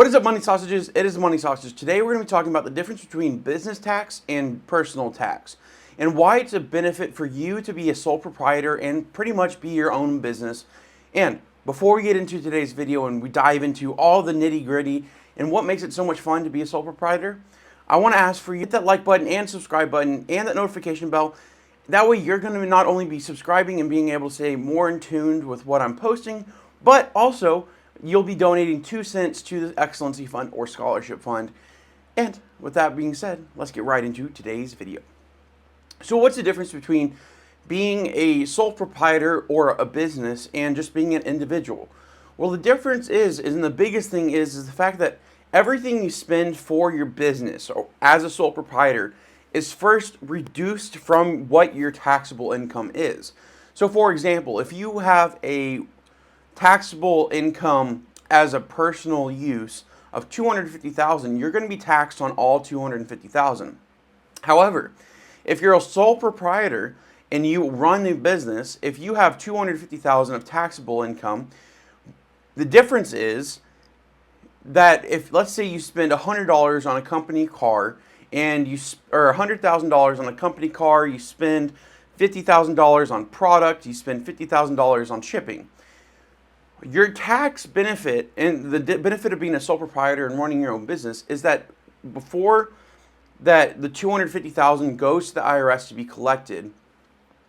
What is up, Money Sausages? It is Money Sausage. Today we're going to be talking about the difference between business tax and personal tax and why it's a benefit for you to be a sole proprietor and pretty much be your own business. And before we get into today's video and we dive into all the nitty gritty and what makes it so much fun to be a sole proprietor, I want to ask for you to hit that like button and subscribe button and that notification bell. That way you're going to not only be subscribing and being able to stay more in tune with what I'm posting, but also you'll be donating 2 cents to the Excellency Fund or Scholarship Fund. And with that being said, let's get right into today's video. So what's the difference between being a sole proprietor or a business and just being an individual? Well, the difference is and the biggest thing is the fact that everything you spend for your business or as a sole proprietor is first reduced from what your taxable income is. So for example, if you have a taxable income as a personal use of $250,000, you're going to be taxed on all $250,000. However, if you're a sole proprietor and you run the business, if you have $250,000 of taxable income, the difference is that if, let's say, you spend $100 on a company car and or $100,000 on a company car, you spend $50,000 on product, you spend $50,000 on shipping. Your tax benefit and the benefit of being a sole proprietor and running your own business is that before that the $250,000 goes to the IRS to be collected,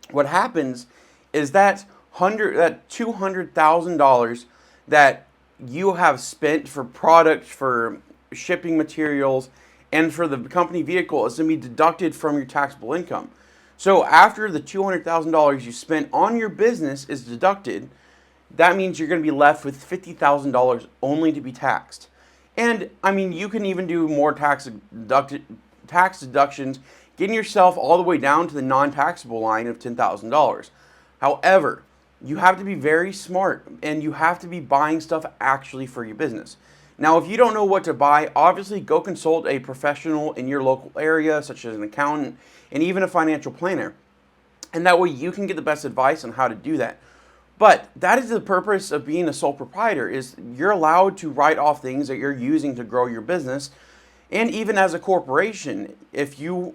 what happens is that $200,000 that you have spent for product, for shipping materials, and for the company vehicle is going to be deducted from your taxable income. So after the $200,000 you spent on your business is deducted, that means you're going to be left with $50,000 only to be taxed. And I mean, you can even do more tax deductions, getting yourself all the way down to the non-taxable line of $10,000. However, you have to be very smart and you have to be buying stuff actually for your business. Now, if you don't know what to buy, obviously go consult a professional in your local area, such as an accountant and even a financial planner. And that way you can get the best advice on how to do that. But that is the purpose of being a sole proprietor, is you're allowed to write off things that you're using to grow your business. And even as a corporation, if you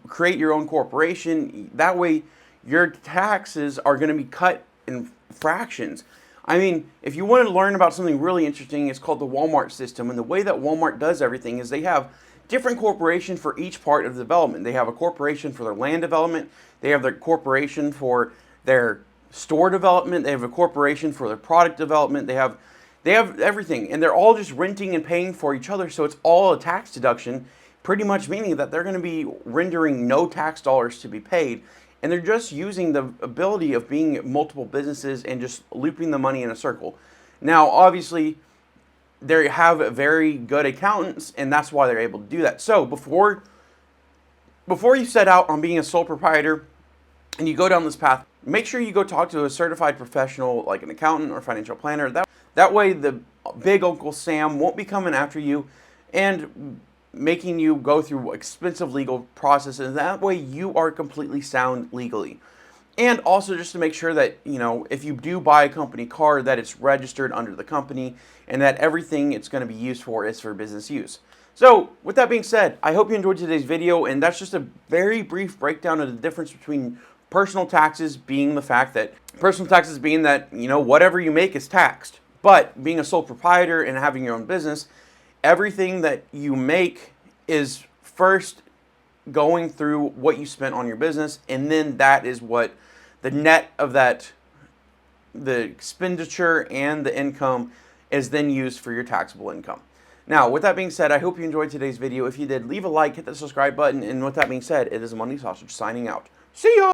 create your own corporation, that way your taxes are going to be cut in fractions. I mean, if you want to learn about something really interesting, it's called the Walmart system. And the way that Walmart does everything is they have different corporations for each part of the development. They have a corporation for their land development. They have their corporation for their store development. They have a corporation for their product development. They have everything, and they're all just renting and paying for each other, so it's all a tax deduction, pretty much meaning that they're going to be rendering no tax dollars to be paid, and they're just using the ability of being multiple businesses and just looping the money in a circle. Now, obviously, they have very good accountants, and that's why they're able to do that. So before you set out on being a sole proprietor and you go down this path, make sure you go talk to a certified professional like an accountant or financial planner. That way the big Uncle Sam won't be coming after you and making you go through expensive legal processes. That way you are completely sound legally. And also just to make sure that, you know, if you do buy a company car, that it's registered under the company and that everything it's going to be used for is for business use. So with that being said, I hope you enjoyed today's video, and that's just a very brief breakdown of the difference between personal taxes being the fact that you know, whatever you make is taxed. But being a sole proprietor and having your own business, everything that you make is first going through what you spent on your business, and then that is what the net of that, the expenditure and the income, is then used for your taxable income. Now, with that being said, I hope you enjoyed today's video. If you did, leave a like, hit the subscribe button, and with that being said, it is Money Sausage signing out. See ya!